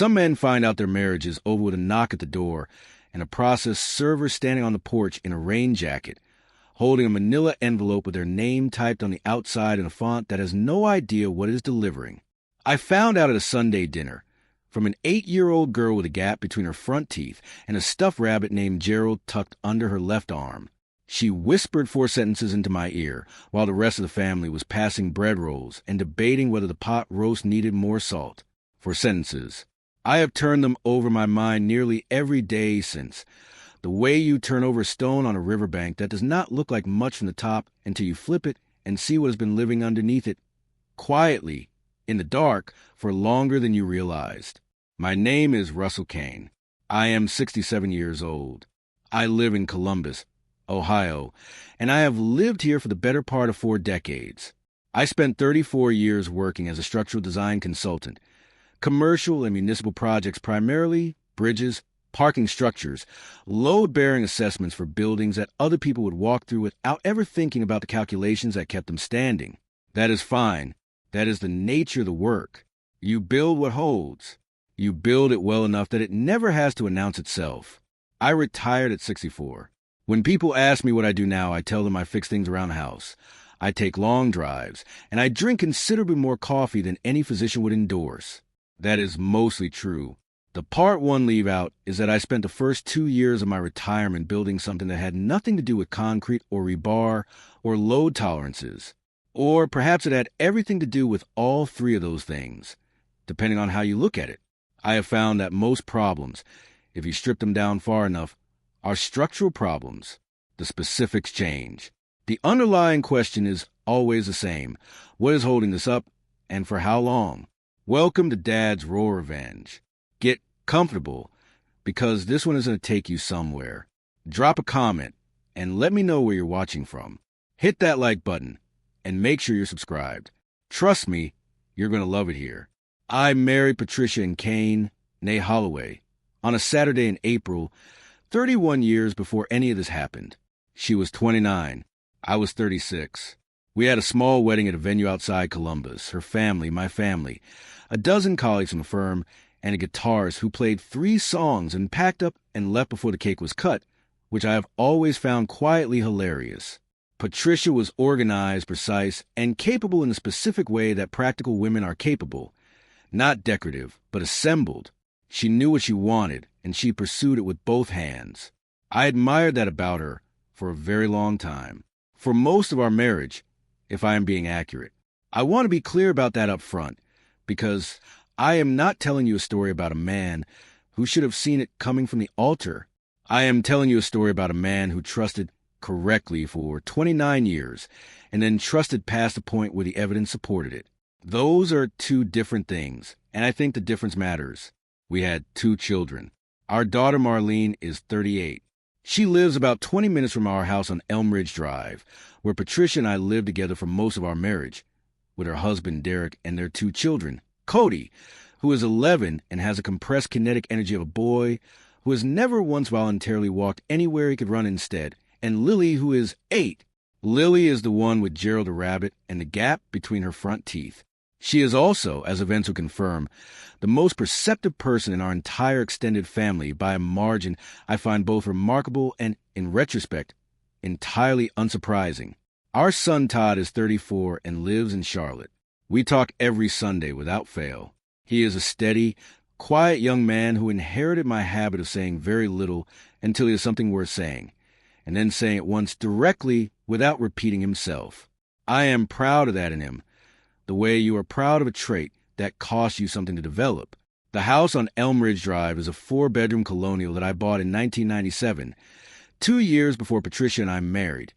Some men find out their marriage is over with a knock at the door and a process server standing on the porch in a rain jacket, holding a manila envelope with their name typed on the outside in a font that has no idea what it is delivering. I found out at a Sunday dinner from an 8-year-old girl with a gap between her front teeth and a stuffed rabbit named Gerald tucked under her left arm. She whispered 4 sentences into my ear while the rest of the family was passing bread rolls and debating whether the pot roast needed more salt. 4 sentences. I have turned them over my mind nearly every day since. The way you turn over a stone on a riverbank that does not look like much from the top until you flip it and see what has been living underneath it, quietly, in the dark, for longer than you realized. My name is Russell Kane. I am 67 years old. I live in Columbus, Ohio, and I have lived here for the better part of 4 decades. I spent 34 years working as a structural design consultant. Commercial and municipal projects, primarily bridges, parking structures, load-bearing assessments for buildings that other people would walk through without ever thinking about the calculations that kept them standing. That is fine. That is the nature of the work. You build what holds. You build it well enough that it never has to announce itself. I retired at 64. When people ask me what I do now, I tell them I fix things around the house. I take long drives, and I drink considerably more coffee than any physician would endorse. That is mostly true. The part one leave out is that I spent the first 2 years of my retirement building something that had nothing to do with concrete or rebar or load tolerances. Or perhaps it had everything to do with all 3 of those things, depending on how you look at it. I have found that most problems, if you strip them down far enough, are structural problems. The specifics change. The underlying question is always the same. What is holding this up, and for how long? Welcome to Dad's Raw Revenge. Get comfortable, because this one is going to take you somewhere. Drop a comment, and let me know where you're watching from. Hit that like button, and make sure you're subscribed. Trust me, you're going to love it here. I married Patricia and Kane, née Holloway, on a Saturday in April, 31 years before any of this happened. She was 29. I was 36. We had a small wedding at a venue outside Columbus. Her family, my family, a dozen colleagues from the firm, and a guitarist who played 3 songs and packed up and left before the cake was cut, which I have always found quietly hilarious. Patricia was organized, precise, and capable in the specific way that practical women are capable. Not decorative, but assembled. She knew what she wanted, and she pursued it with both hands. I admired that about her for a very long time. For most of our marriage, if I am being accurate. I want to be clear about that up front, because I am not telling you a story about a man who should have seen it coming from the altar. I am telling you a story about a man who trusted correctly for 29 years, and then trusted past the point where the evidence supported it. Those are 2 different things, and I think the difference matters. We had 2 children. Our daughter Marlene is 38. She lives about 20 minutes from our house on Elm Ridge Drive, where Patricia and I lived together for most of our marriage, with her husband Derek and their 2 children, Cody, who is 11 and has a compressed kinetic energy of a boy, who has never once voluntarily walked anywhere he could run instead, and Lily, who is 8. Lily is the one with Gerald the rabbit and the gap between her front teeth. She is also, as events will confirm, the most perceptive person in our entire extended family by a margin I find both remarkable and, in retrospect, entirely unsurprising. Our son Todd is 34 and lives in Charlotte. We talk every Sunday without fail. He is a steady, quiet young man who inherited my habit of saying very little until he has something worth saying, and then saying it once directly without repeating himself. I am proud of that in him, the way you are proud of a trait that costs you something to develop. The house on Elm Ridge Drive is a 4-bedroom colonial that I bought in 1997, 2 years before Patricia and I married,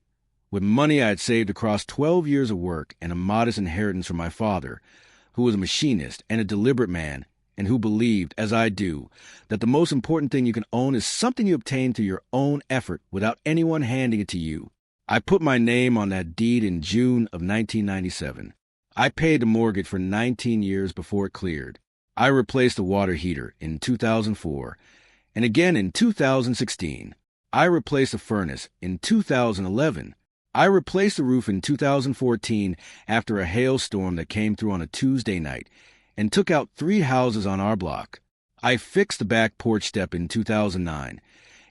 with money I had saved across 12 years of work and a modest inheritance from my father, who was a machinist and a deliberate man, and who believed, as I do, that the most important thing you can own is something you obtain through your own effort without anyone handing it to you. I put my name on that deed in June of 1997. I paid the mortgage for 19 years before it cleared. I replaced the water heater in 2004, and again in 2016. I replaced the furnace in 2011. I replaced the roof in 2014 after a hailstorm that came through on a Tuesday night and took out 3 houses on our block. I fixed the back porch step in 2009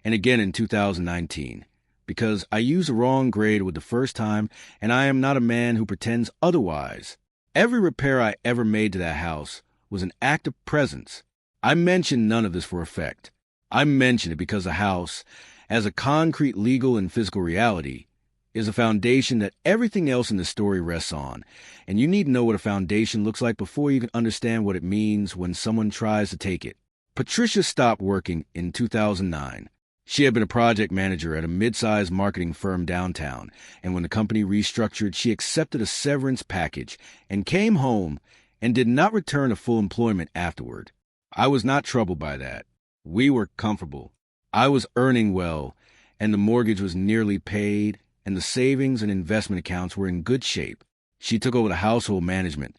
and again in 2019 because I used the wrong grade with the first time, and I am not a man who pretends otherwise. Every repair I ever made to that house was an act of presence. I mention none of this for effect. I mention it because the house, as a concrete legal and physical reality, is a foundation that everything else in the story rests on, and you need to know what a foundation looks like before you can understand what it means when someone tries to take it. Patricia stopped working in 2009. She had been a project manager at a mid-sized marketing firm downtown, and when the company restructured, she accepted a severance package and came home and did not return to full employment afterward. I was not troubled by that. We were comfortable. I was earning well, and the mortgage was nearly paid, and the savings and investment accounts were in good shape. She took over the household management,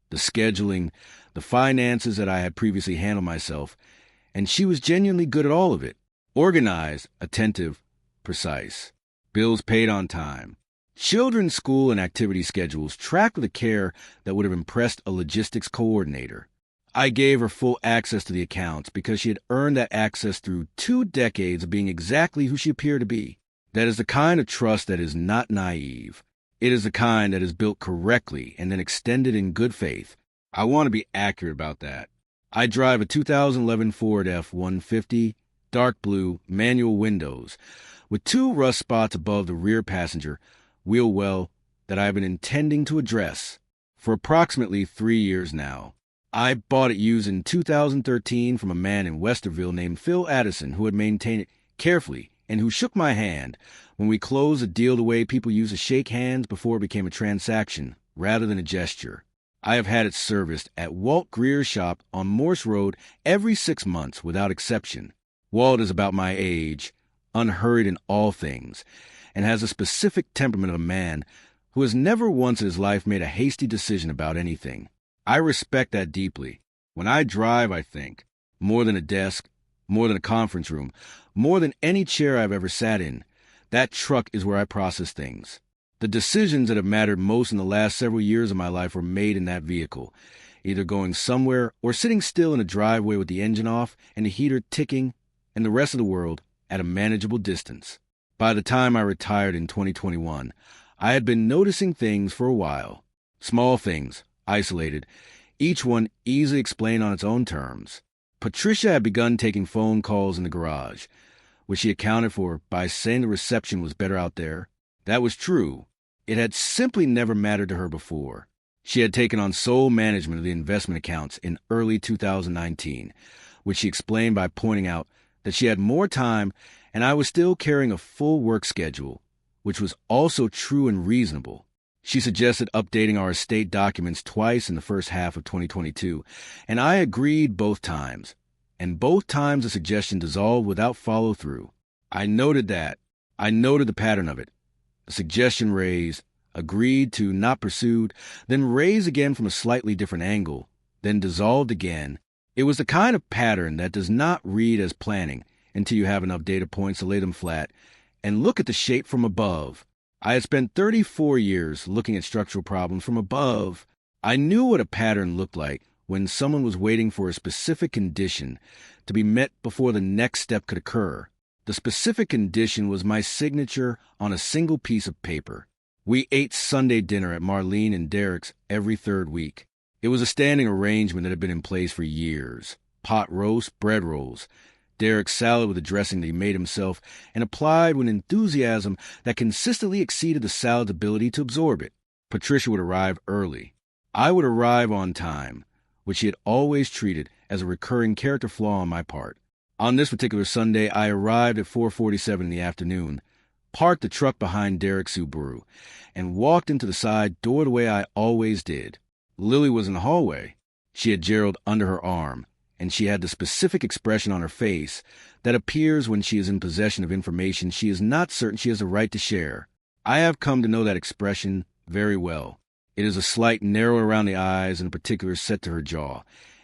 the scheduling, the finances that I had previously handled myself, and she was genuinely good at all of it. Organized, attentive, precise. Bills paid on time. Children's school and activity schedules tracked with a care that would have impressed a logistics coordinator. I gave her full access to the accounts because she had earned that access through 2 decades of being exactly who she appeared to be. That is the kind of trust that is not naive. It is the kind that is built correctly and then extended in good faith. I want to be accurate about that. I drive a 2011 Ford F-150, dark blue, manual windows, with 2 rust spots above the rear passenger wheel well that I have been intending to address for approximately 3 years now. I bought it used in 2013 from a man in Westerville named Phil Addison who had maintained it carefully and who shook my hand when we closed a deal the way people used to shake hands before it became a transaction rather than a gesture. I have had it serviced at Walt Greer's shop on Morse Road every 6 months without exception. Walt is about my age, unhurried in all things, and has a specific temperament of a man who has never once in his life made a hasty decision about anything. I respect that deeply. When I drive, I think, more than a desk, more than a conference room, more than any chair I've ever sat in, that truck is where I process things. The decisions that have mattered most in the last several years of my life were made in that vehicle, either going somewhere or sitting still in a driveway with the engine off and the heater ticking and the rest of the world at a manageable distance. By the time I retired in 2021, I had been noticing things for a while. Small things, isolated, each one easily explained on its own terms. Patricia had begun taking phone calls in the garage, which she accounted for by saying the reception was better out there. That was true. It had simply never mattered to her before. She had taken on sole management of the investment accounts in early 2019, which she explained by pointing out that she had more time and I was still carrying a full work schedule, which was also true and reasonable. She suggested updating our estate documents twice in the first half of 2022, and I agreed both times. And both times the suggestion dissolved without follow-through. I noted that. I noted the pattern of it. The suggestion raised, agreed to, not pursued, then raised again from a slightly different angle, then dissolved again. It was the kind of pattern that does not read as planning until you have enough data points to lay them flat and look at the shape from above. I had spent 34 years looking at structural problems from above. I knew what a pattern looked like when someone was waiting for a specific condition to be met before the next step could occur. The specific condition was my signature on a single piece of paper. We ate Sunday dinner at Marlene and Derek's every 3rd week. It was a standing arrangement that had been in place for years. Pot roast, bread rolls, Derek's salad with a dressing that he made himself and applied with enthusiasm that consistently exceeded the salad's ability to absorb it. Patricia would arrive early. I would arrive on time, which she had always treated as a recurring character flaw on my part. On this particular Sunday, I arrived at 4:47 in the afternoon, parked the truck behind Derek's Subaru, and walked into the side door the way I always did. Lily was in the hallway. She had Gerald under her arm, and she had the specific expression on her face that appears when she is in possession of information she is not certain she has a right to share. I have come to know that expression very well. It is a slight narrow around the eyes and a particular set to her jaw,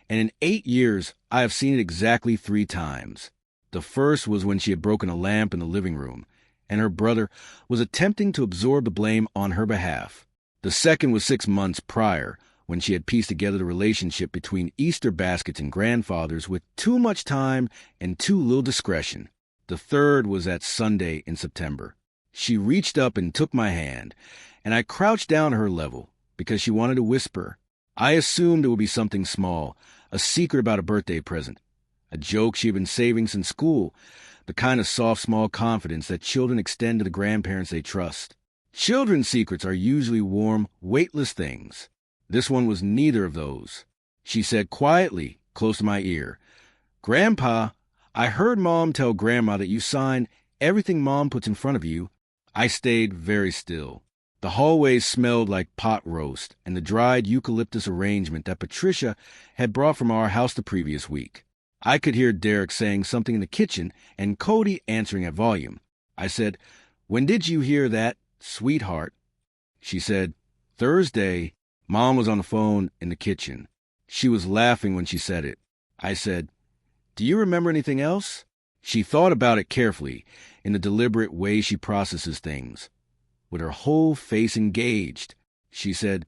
and in 8 years I have seen it exactly 3 times. The first was when she had broken a lamp in the living room, and her brother was attempting to absorb the blame on her behalf. The second was 6 months prior, when she had pieced together the relationship between Easter baskets and grandfathers with too much time and too little discretion. The third was that Sunday in September. She reached up and took my hand, and I crouched down to her level because she wanted to whisper. I assumed it would be something small, a secret about a birthday present, a joke she had been saving since school, the kind of soft, small confidence that children extend to the grandparents they trust. Children's secrets are usually warm, weightless things. This one was neither of those. She said quietly, close to my ear, "Grandpa, I heard Mom tell Grandma that you sign everything Mom puts in front of you." I stayed very still. The hallway smelled like pot roast and the dried eucalyptus arrangement that Patricia had brought from our house the previous week. I could hear Derek saying something in the kitchen and Cody answering at volume. I said, "When did you hear that, sweetheart?" She said, "Thursday." Mom was on the phone in the kitchen. She was laughing when she said it. I said, "Do you remember anything else?" She thought about it carefully, in the deliberate way she processes things, with her whole face engaged. She said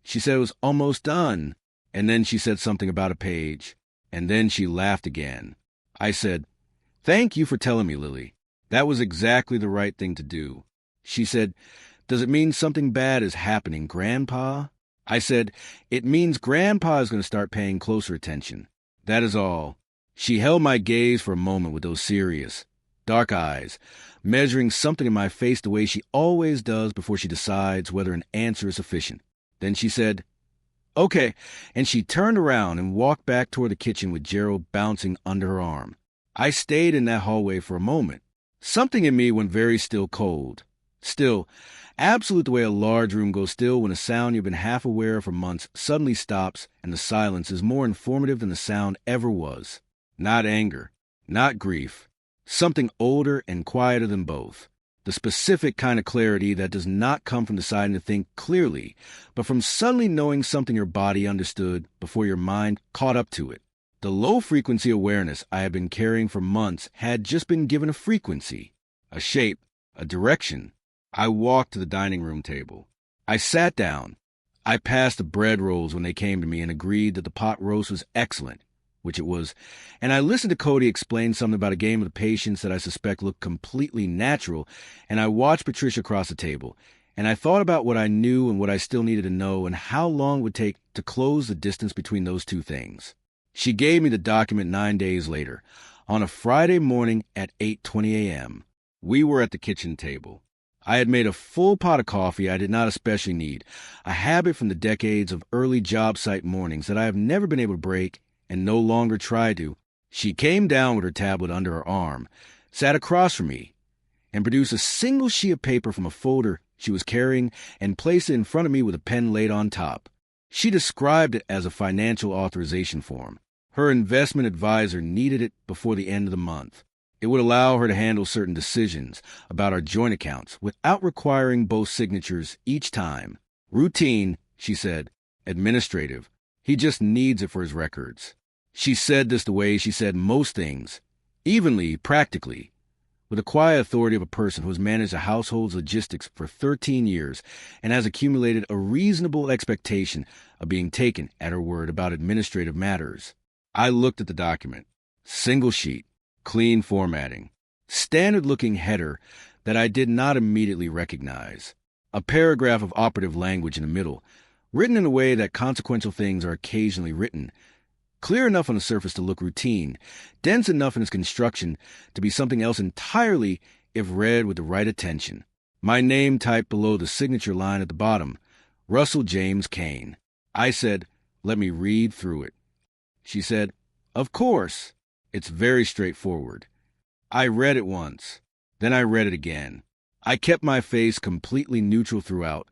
it was almost done, and then she said something about a page, and then she laughed again. I said, "Thank you for telling me, Lily. That was exactly the right thing to do." She said, "Does it mean something bad is happening, Grandpa?" I said, "It means Grandpa is going to start paying closer attention. That is all." She held my gaze for a moment with those serious, dark eyes, measuring something in my face the way she always does before she decides whether an answer is sufficient. Then she said, "Okay," and she turned around and walked back toward the kitchen with Gerald bouncing under her arm. I stayed in that hallway for a moment. Something in me went very still cold. Still, absolute the way a large room goes still when a sound you've been half aware of for months suddenly stops and the silence is more informative than the sound ever was. Not anger, not grief. Something older and quieter than both. The specific kind of clarity that does not come from deciding to think clearly, but from suddenly knowing something your body understood before your mind caught up to it. The low-frequency awareness I had been carrying for months had just been given a frequency, a shape, a direction. I walked to the dining room table. I sat down. I passed the bread rolls when they came to me and agreed that the pot roast was excellent, which it was, and I listened to Cody explain something about a game of the patience that I suspect looked completely natural, and I watched Patricia cross the table, and I thought about what I knew and what I still needed to know and how long it would take to close the distance between those two things. She gave me the document 9 days later, on a Friday morning at 8:20 a.m. We were at the kitchen table. I had made a full pot of coffee I did not especially need, a habit from the decades of early job site mornings that I have never been able to break and no longer try to. She came down with her tablet under her arm, sat across from me, and produced a single sheet of paper from a folder she was carrying and placed it in front of me with a pen laid on top. She described it as a financial authorization form. Her investment advisor needed it before the end of the month. It would allow her to handle certain decisions about our joint accounts without requiring both signatures each time. Routine, she said. Administrative. He just needs it for his records. She said this the way she said most things, evenly, practically, with the quiet authority of a person who has managed a household's logistics for 13 years and has accumulated a reasonable expectation of being taken at her word about administrative matters. I looked at the document. Single sheet. Clean formatting. Standard-looking header that I did not immediately recognize. A paragraph of operative language in the middle, written in a way that consequential things are occasionally written. Clear enough on the surface to look routine, dense enough in its construction to be something else entirely if read with the right attention. My name typed below the signature line at the bottom. Russell James Kane. I said, "Let me read through it." She said, "Of course. It's very straightforward." I read it once. Then I read it again. I kept my face completely neutral throughout,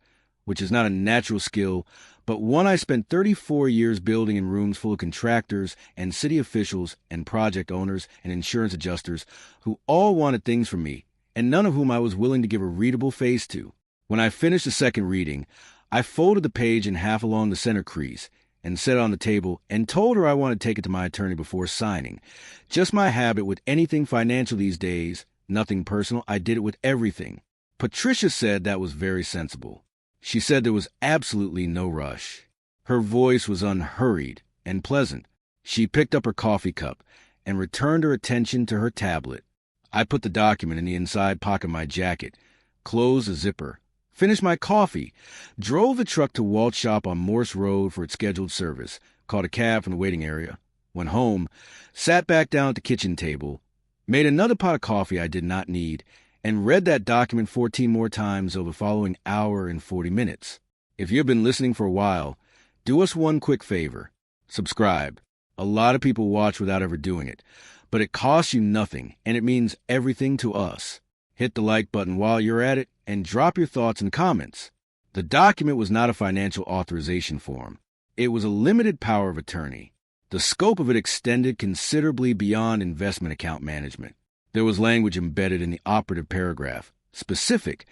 which is not a natural skill, but one I spent 34 years building in rooms full of contractors and city officials and project owners and insurance adjusters who all wanted things from me, and none of whom I was willing to give a readable face to. When I finished the second reading, I folded the page in half along the center crease and set it on the table and told her I wanted to take it to my attorney before signing. Just my habit with anything financial these days, nothing personal, I did it with everything. Patricia said that was very sensible. She said there was absolutely no rush. Her voice was unhurried and pleasant. She picked up her coffee cup and returned her attention to her tablet. I put the document in the inside pocket of my jacket, closed the zipper, finished my coffee, drove the truck to Walt's shop on Morse Road for its scheduled service, caught a cab from the waiting area, went home, sat back down at the kitchen table, made another pot of coffee I did not need, and read that document 14 more times over the following hour and 40 minutes. If you've been listening for a while, do us one quick favor. Subscribe. A lot of people watch without ever doing it, but it costs you nothing, and it means everything to us. Hit the like button while you're at it, and drop your thoughts and comments. The document was not a financial authorization form. It was a limited power of attorney. The scope of it extended considerably beyond investment account management. There was language embedded in the operative paragraph, specific,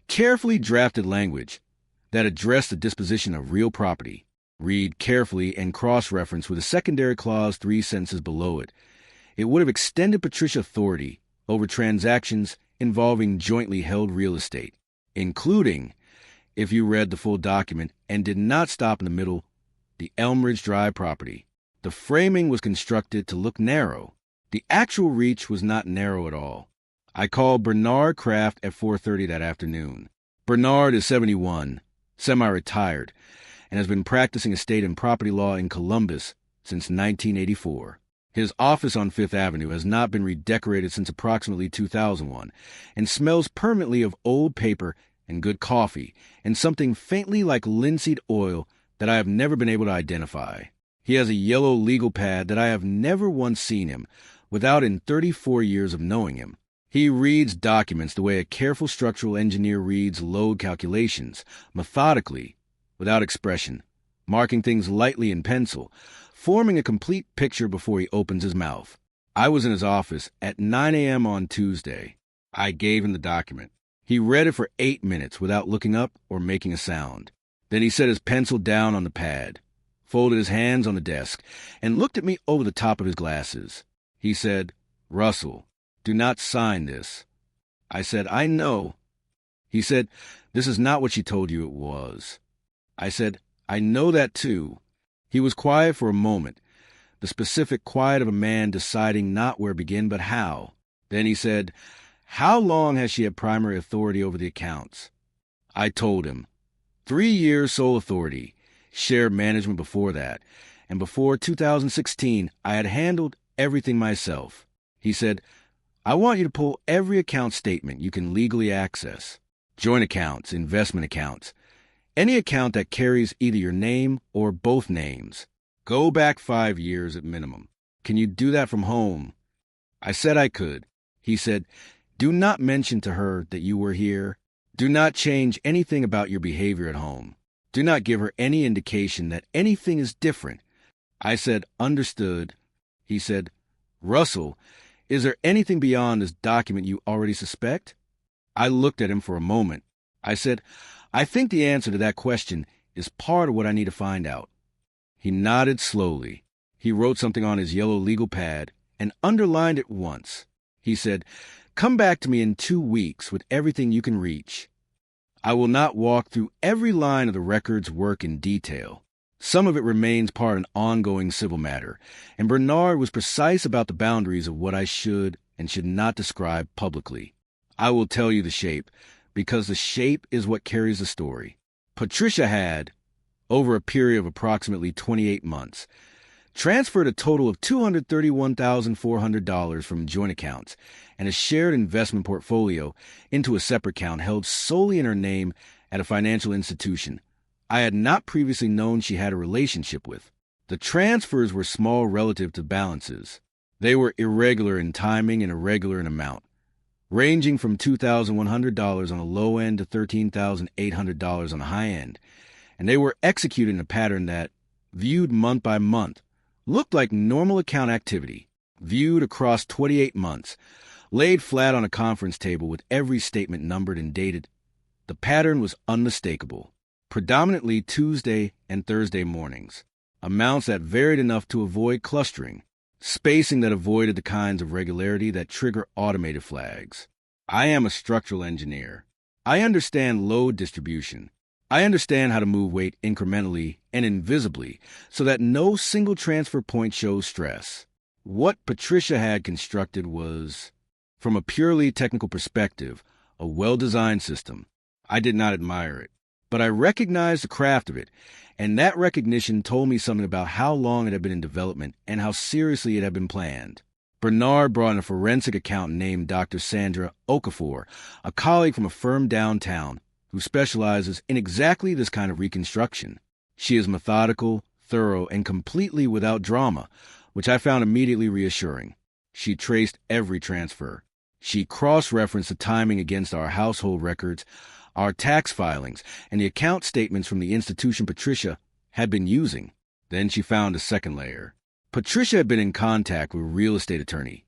carefully drafted language that addressed the disposition of real property. Read carefully and cross-reference with a secondary clause 3 sentences below it. It would have extended Patricia authority over transactions involving jointly held real estate, including, if you read the full document and did not stop in the middle, the Elmridge Drive property. The framing was constructed to look narrow. The actual reach was not narrow at all. I called Bernard Kraft at 4:30 that afternoon. Bernard is 71, semi-retired, and has been practicing estate and property law in Columbus since 1984. His office on Fifth Avenue has not been redecorated since approximately 2001 and smells permanently of old paper and good coffee and something faintly like linseed oil that I have never been able to identify. He has a yellow legal pad that I have never once seen him without in 34 years of knowing him. He reads documents the way a careful structural engineer reads load calculations, methodically, without expression, marking things lightly in pencil, forming a complete picture before he opens his mouth. I was in his office at 9 a.m. on Tuesday. I gave him the document. He read it for 8 minutes without looking up or making a sound. Then he set his pencil down on the pad, folded his hands on the desk, and looked at me over the top of his glasses. He said, "Russell, do not sign this." I said, "I know." He said, "This is not what she told you it was." I said, "I know that too." He was quiet for a moment, the specific quiet of a man deciding not where to begin but how. Then he said, "How long has she had primary authority over the accounts?" I told him. 3 years sole authority, shared management before that, and before 2016 I had handled everything myself. He said, "I want you to pull every account statement you can legally access. Joint accounts, investment accounts, any account that carries either your name or both names. Go back 5 years at minimum. Can you do that from home?" I said I could. He said, "Do not mention to her that you were here. Do not change anything about your behavior at home. Do not give her any indication that anything is different." I said, "Understood." He said, "Russell, is there anything beyond this document you already suspect?" I looked at him for a moment. I said, "I think the answer to that question is part of what I need to find out." He nodded slowly. He wrote something on his yellow legal pad and underlined it once. He said, "Come back to me in 2 weeks with everything you can reach." I will not walk through every line of the record's work in detail. Some of it remains part of an ongoing civil matter, and Bernard was precise about the boundaries of what I should and should not describe publicly. I will tell you the shape, because the shape is what carries the story. Patricia had, over a period of approximately 28 months, transferred a total of $231,400 from joint accounts and a shared investment portfolio into a separate account held solely in her name at a financial institution I had not previously known she had a relationship with. The transfers were small relative to balances. They were irregular in timing and irregular in amount, ranging from $2,100 on the low end to $13,800 on the high end, and they were executed in a pattern that, viewed month by month, looked like normal account activity, viewed across 28 months, laid flat on a conference table with every statement numbered and dated. The pattern was unmistakable. Predominantly Tuesday and Thursday mornings, amounts that varied enough to avoid clustering, spacing that avoided the kinds of regularity that trigger automated flags. I am a structural engineer. I understand load distribution. I understand how to move weight incrementally and invisibly so that no single transfer point shows stress. What Patricia had constructed was, from a purely technical perspective, a well-designed system. I did not admire it, but I recognized the craft of it, and that recognition told me something about how long it had been in development and how seriously it had been planned. Bernard brought in a forensic accountant named Dr. Sandra Okafor, a colleague from a firm downtown who specializes in exactly this kind of reconstruction. She is methodical, thorough, and completely without drama, which I found immediately reassuring. She traced every transfer. She cross-referenced the timing against our household records, our tax filings, and the account statements from the institution Patricia had been using. Then she found a second layer. Patricia had been in contact with a real estate attorney,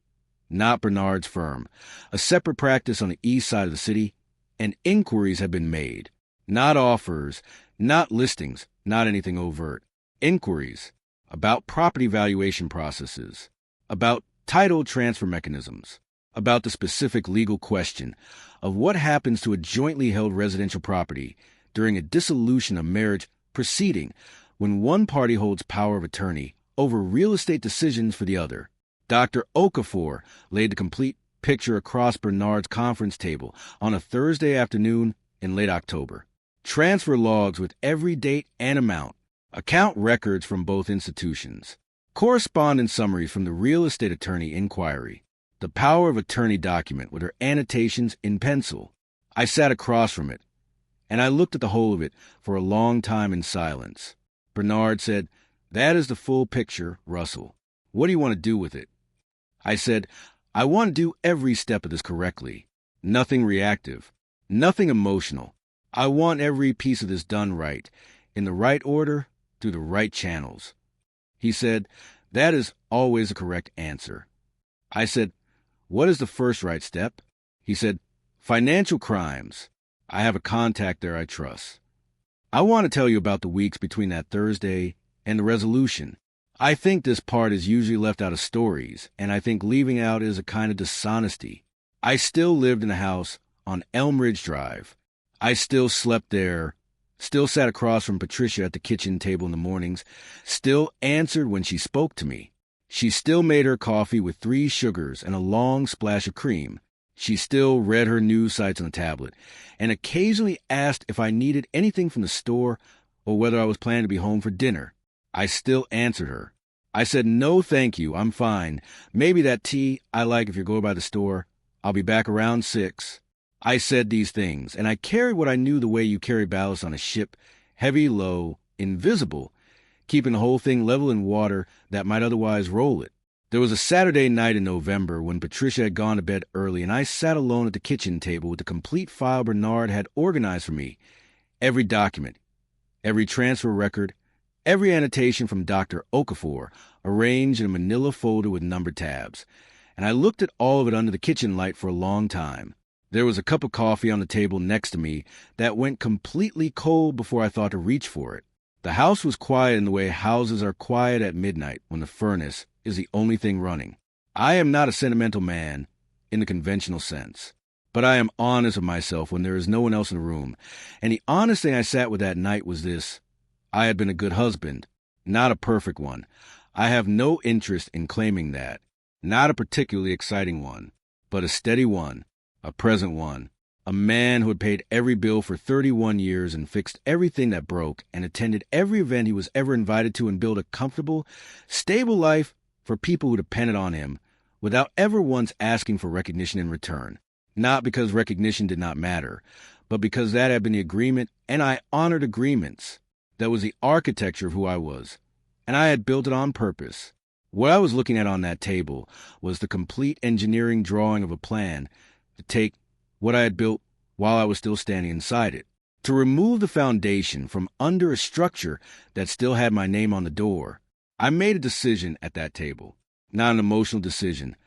not Bernard's firm, a separate practice on the east side of the city, and inquiries had been made. Not offers, not listings, not anything overt. Inquiries about property valuation processes, about title transfer mechanisms, about the specific legal question of what happens to a jointly held residential property during a dissolution of marriage proceeding when one party holds power of attorney over real estate decisions for the other. Dr. Okafor laid the complete picture across Bernard's conference table on a Thursday afternoon in late October. Transfer logs with every date and amount, account records from both institutions, correspondence summaries from the real estate attorney inquiry, the power of attorney document with her annotations in pencil. I sat across from it, and I looked at the whole of it for a long time in silence. Bernard said, "That is the full picture, Russell. What do you want to do with it?" I said, "I want to do every step of this correctly. Nothing reactive, nothing emotional. I want every piece of this done right, in the right order, through the right channels." He said, "That is always the correct answer." I said, "What is the first right step?" He said, "Financial crimes. I have a contact there I trust." I want to tell you about the weeks between that Thursday and the resolution. I think this part is usually left out of stories, and I think leaving out is a kind of dishonesty. I still lived in a house on Elm Ridge Drive. I still slept there, still sat across from Patricia at the kitchen table in the mornings, still answered when she spoke to me. She still made her coffee with 3 sugars and a long splash of cream. She still read her news sites on the tablet, and occasionally asked if I needed anything from the store or whether I was planning to be home for dinner. I still answered her. I said, "No, thank you, I'm fine. Maybe that tea I like if you're going by the store. I'll be back around 6. I said these things, and I carried what I knew the way you carry ballast on a ship, heavy, low, invisible, keeping the whole thing level in water that might otherwise roll it. There was a Saturday night in November when Patricia had gone to bed early, and I sat alone at the kitchen table with the complete file Bernard had organized for me. Every document, every transfer record, every annotation from Dr. Okafor, arranged in a manila folder with numbered tabs. And I looked at all of it under the kitchen light for a long time. There was a cup of coffee on the table next to me that went completely cold before I thought to reach for it. The house was quiet in the way houses are quiet at midnight when the furnace is the only thing running. I am not a sentimental man in the conventional sense, but I am honest with myself when there is no one else in the room. And the honest thing I sat with that night was this: I had been a good husband, not a perfect one. I have no interest in claiming that. Not a particularly exciting one, but a steady one, a present one. A man who had paid every bill for 31 years and fixed everything that broke and attended every event he was ever invited to and built a comfortable, stable life for people who depended on him without ever once asking for recognition in return. Not because recognition did not matter, but because that had been the agreement, and I honored agreements. That was the architecture of who I was, and I had built it on purpose. What I was looking at on that table was the complete engineering drawing of a plan to take what I had built while I was still standing inside it, to remove the foundation from under a structure that still had my name on the door. I made a decision at that table, not an emotional decision.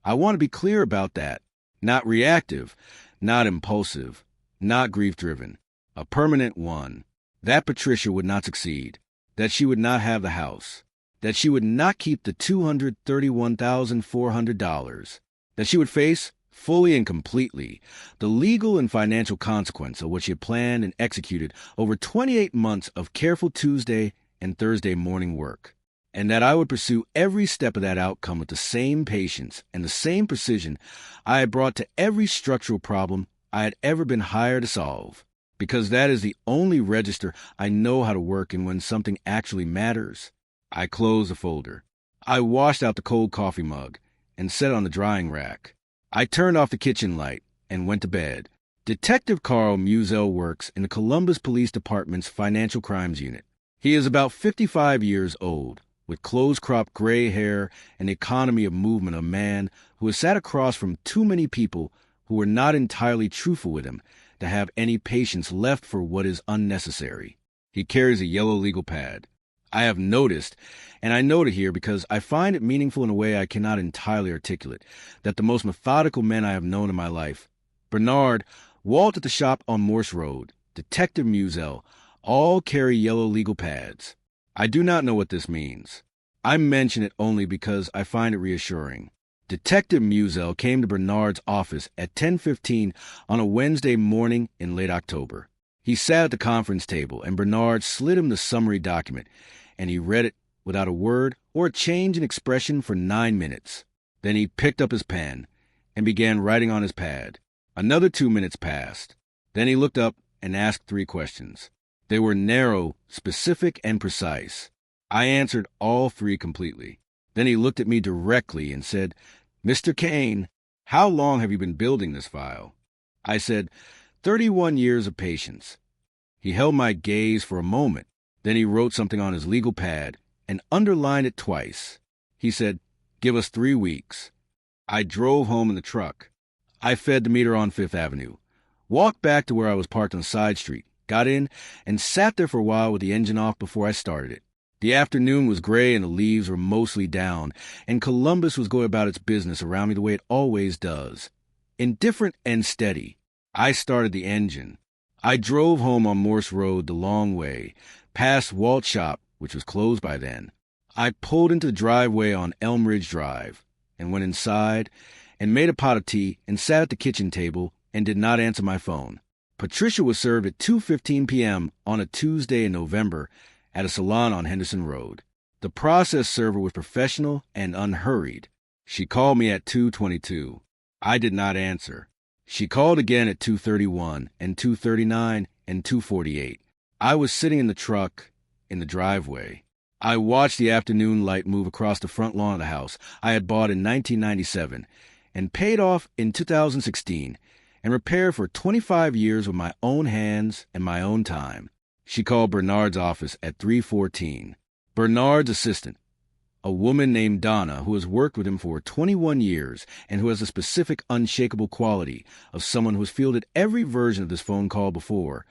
I want to be clear about that. Not reactive, not impulsive, not grief-driven. A permanent one. That Patricia would not succeed, that she would not have the house, that she would not keep the $231,400, that she would face fully and completely, the legal and financial consequence of what she had planned and executed over 28 months of careful Tuesday and Thursday morning work, and that I would pursue every step of that outcome with the same patience and the same precision I had brought to every structural problem I had ever been hired to solve, because that is the only register I know how to work in when something actually matters. I closed the folder. I washed out the cold coffee mug and set it on the drying rack. I turned off the kitchen light and went to bed. Detective Carl Musell works in the Columbus Police Department's Financial Crimes Unit. He is about 55 years old, with close-cropped gray hair and the economy of movement of a man who has sat across from too many people who were not entirely truthful with him to have any patience left for what is unnecessary. He carries a yellow legal pad. I have noticed, and I note it here because I find it meaningful in a way I cannot entirely articulate, that the most methodical men I have known in my life, Bernard, Walt at the shop on Morse Road, Detective Musell, all carry yellow legal pads. I do not know what this means. I mention it only because I find it reassuring. Detective Musell came to Bernard's office at 10:15 on a Wednesday morning in late October. He sat at the conference table, and Bernard slid him the summary document, and he read it without a word or a change in expression for 9 minutes. Then he picked up his pen and began writing on his pad. Another 2 minutes passed. Then he looked up and asked 3 questions. They were narrow, specific, and precise. I answered all 3 completely. Then he looked at me directly and said, "Mr. Kane, how long have you been building this file?" I said, 31 years of patience. He held my gaze for a moment. Then he wrote something on his legal pad and underlined it twice. He said, "Give us 3 weeks." I drove home in the truck. I fed the meter on Fifth Avenue, walked back to where I was parked on a side street, got in, and sat there for a while with the engine off before I started it. The afternoon was gray and the leaves were mostly down, and Columbus was going about its business around me the way it always does. Indifferent and steady, I started the engine. I drove home on Morse Road the long way, past Walt's shop, which was closed by then. I pulled into the driveway on Elm Ridge Drive and went inside and made a pot of tea and sat at the kitchen table and did not answer my phone. Patricia was served at 2:15 p.m. on a Tuesday in November at a salon on Henderson Road. The process server was professional and unhurried. She called me at 2:22. I did not answer. She called again at 2:31 and 2:39 and 2:48. I was sitting in the truck in the driveway. I watched the afternoon light move across the front lawn of the house I had bought in 1997 and paid off in 2016 and repaired for 25 years with my own hands and my own time. She called Bernard's office at 3:14. Bernard's assistant, a woman named Donna who has worked with him for 21 years and who has a specific unshakable quality of someone who has fielded every version of this phone call before,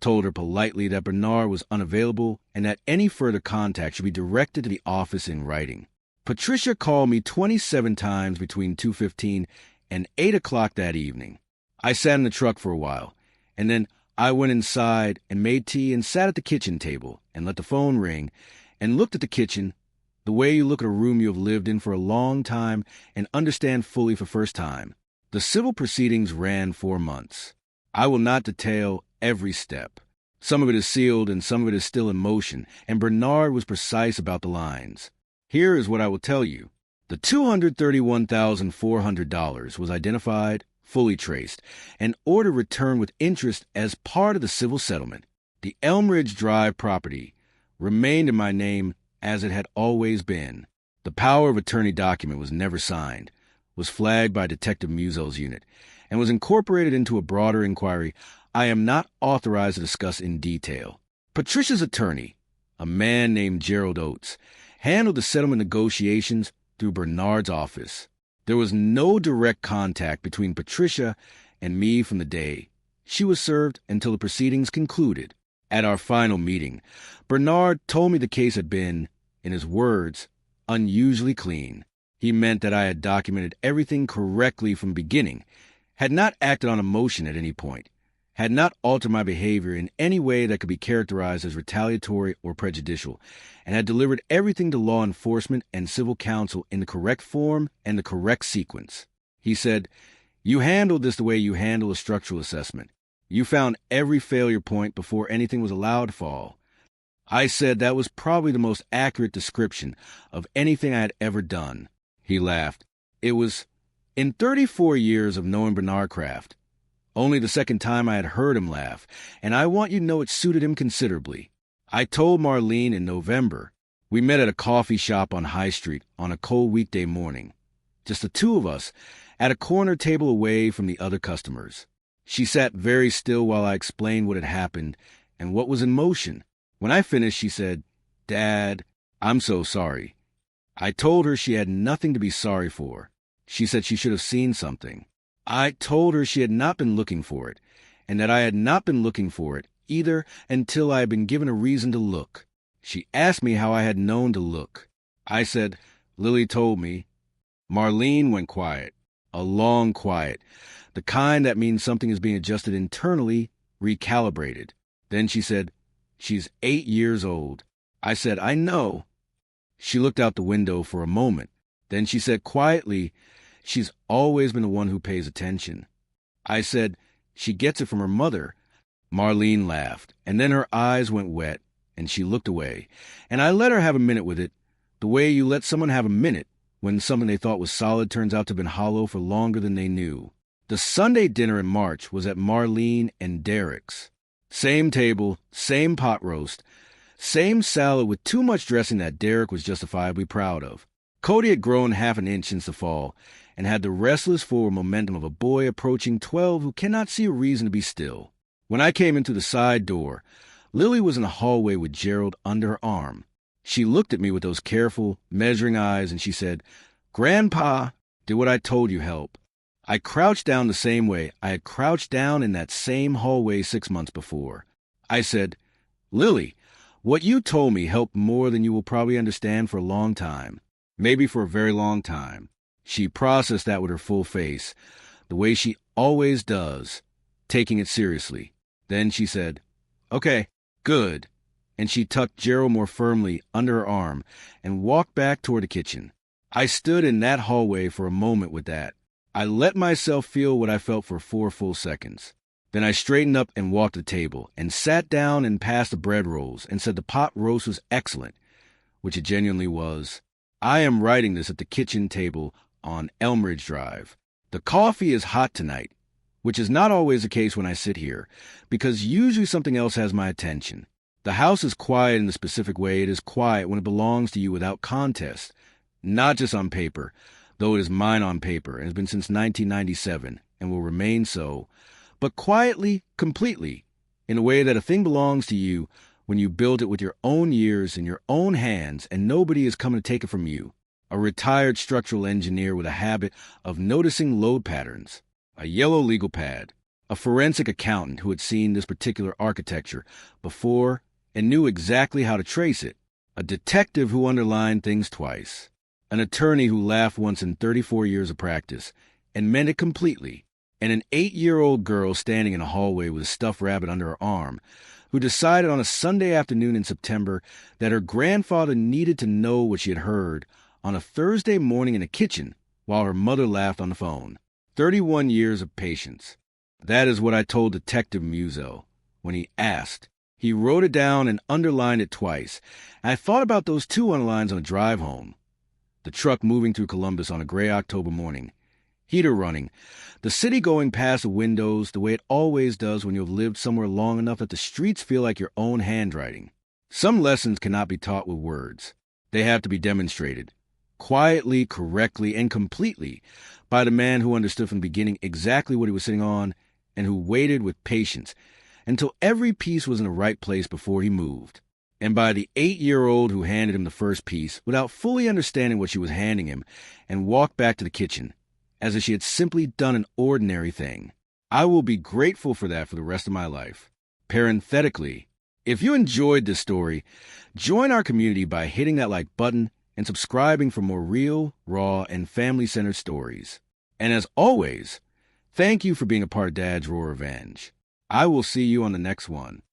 told her politely that Bernard was unavailable and that any further contact should be directed to the office in writing. Patricia called me 27 times between 2:15 and 8 o'clock that evening. I sat in the truck for a while, and then I went inside and made tea and sat at the kitchen table and let the phone ring and looked at the kitchen the way you look at a room you have lived in for a long time and understand fully for first time. The civil proceedings ran 4 months. I will not detail every step. Some of it is sealed and some of it is still in motion, and Bernard was precise about the lines. Here is what I will tell you. The $231,400 was identified, fully traced, and ordered returned with interest as part of the civil settlement. The Elm Ridge Drive property remained in my name as it had always been. The power of attorney document was never signed, was flagged by Detective Musell's unit, and was incorporated into a broader inquiry I am not authorized to discuss in detail. Patricia's attorney, a man named Gerald Oates, handled the settlement negotiations through Bernard's office. There was no direct contact between Patricia and me from the day she was served until the proceedings concluded. At our final meeting, Bernard told me the case had been, in his words, unusually clean. He meant that I had documented everything correctly from beginning, had not acted on emotion at any point, had not altered my behavior in any way that could be characterized as retaliatory or prejudicial, and had delivered everything to law enforcement and civil counsel in the correct form and the correct sequence. He said, You handled this the way you handle a structural assessment. You found every failure point before anything was allowed to fall. I said that was probably the most accurate description of anything I had ever done. He laughed. It was in 34 years of knowing Bernard Kraft. Only the second time I had heard him laugh, and I want you to know it suited him considerably. I told Marlene in November. We met at a coffee shop on High Street on a cold weekday morning. Just the two of us, at a corner table away from the other customers. She sat very still while I explained what had happened and what was in motion. When I finished, she said, "Dad, I'm so sorry." I told her she had nothing to be sorry for. She said she should have seen something. I told her she had not been looking for it, and that I had not been looking for it either until I had been given a reason to look. She asked me how I had known to look. I said, "Lily told me." Marlene went quiet, a long quiet, the kind that means something is being adjusted internally, recalibrated. Then she said, "She's 8 years old." I said, "I know." She looked out the window for a moment. Then she said quietly, "She's always been the one who pays attention." I said, "She gets it from her mother." Marlene laughed, and then her eyes went wet, and she looked away. And I let her have a minute with it, the way you let someone have a minute when something they thought was solid turns out to have been hollow for longer than they knew. The Sunday dinner in March was at Marlene and Derek's. Same table, same pot roast, same salad with too much dressing that Derek was justifiably proud of. Cody had grown half an inch since the fall and had the restless forward momentum of a boy approaching 12 who cannot see a reason to be still. When I came into the side door, Lily was in the hallway with Gerald under her arm. She looked at me with those careful, measuring eyes, and she said, "Grandpa, did what I told you help?" I crouched down the same way I had crouched down in that same hallway 6 months before. I said, "Lily, what you told me helped more than you will probably understand for a long time. Maybe for a very long time." She processed that with her full face, the way she always does, taking it seriously. Then she said, "Okay, good." And she tucked Gerald more firmly under her arm and walked back toward the kitchen. I stood in that hallway for a moment with that. I let myself feel what I felt for 4 full seconds. Then I straightened up and walked to the table and sat down and passed the bread rolls and said the pot roast was excellent, which it genuinely was. I am writing this at the kitchen table on Elmridge Drive. The coffee is hot tonight, which is not always the case when I sit here, because usually something else has my attention. The house is quiet in the specific way it is quiet when it belongs to you without contest, not just on paper, though it is mine on paper and has been since 1997 and will remain so, but quietly, completely, in a way that a thing belongs to you when you build it with your own years in your own hands and nobody is coming to take it from you. A retired structural engineer with a habit of noticing load patterns, a yellow legal pad, a forensic accountant who had seen this particular architecture before and knew exactly how to trace it, a detective who underlined things twice, an attorney who laughed once in 34 years of practice and meant it completely, and an 8-year-old girl standing in a hallway with a stuffed rabbit under her arm who decided on a Sunday afternoon in September that her grandfather needed to know what she had heard on a Thursday morning in the kitchen while her mother laughed on the phone. 31 years of patience. That is what I told Detective Musil when he asked. He wrote it down and underlined it twice. And I thought about those 2 underlines on the drive home. The truck moving through Columbus on a gray October morning. Heater running. The city going past the windows the way it always does when you have lived somewhere long enough that the streets feel like your own handwriting. Some lessons cannot be taught with words. They have to be demonstrated. Quietly, correctly, and completely by the man who understood from the beginning exactly what he was sitting on and who waited with patience until every piece was in the right place before he moved. And by the 8-year-old who handed him the first piece without fully understanding what she was handing him and walked back to the kitchen, as if she had simply done an ordinary thing. I will be grateful for that for the rest of my life. Parenthetically, if you enjoyed this story, join our community by hitting that like button and subscribing for more real, raw, and family-centered stories. And as always, thank you for being a part of Dad's Raw Revenge. I will see you on the next one.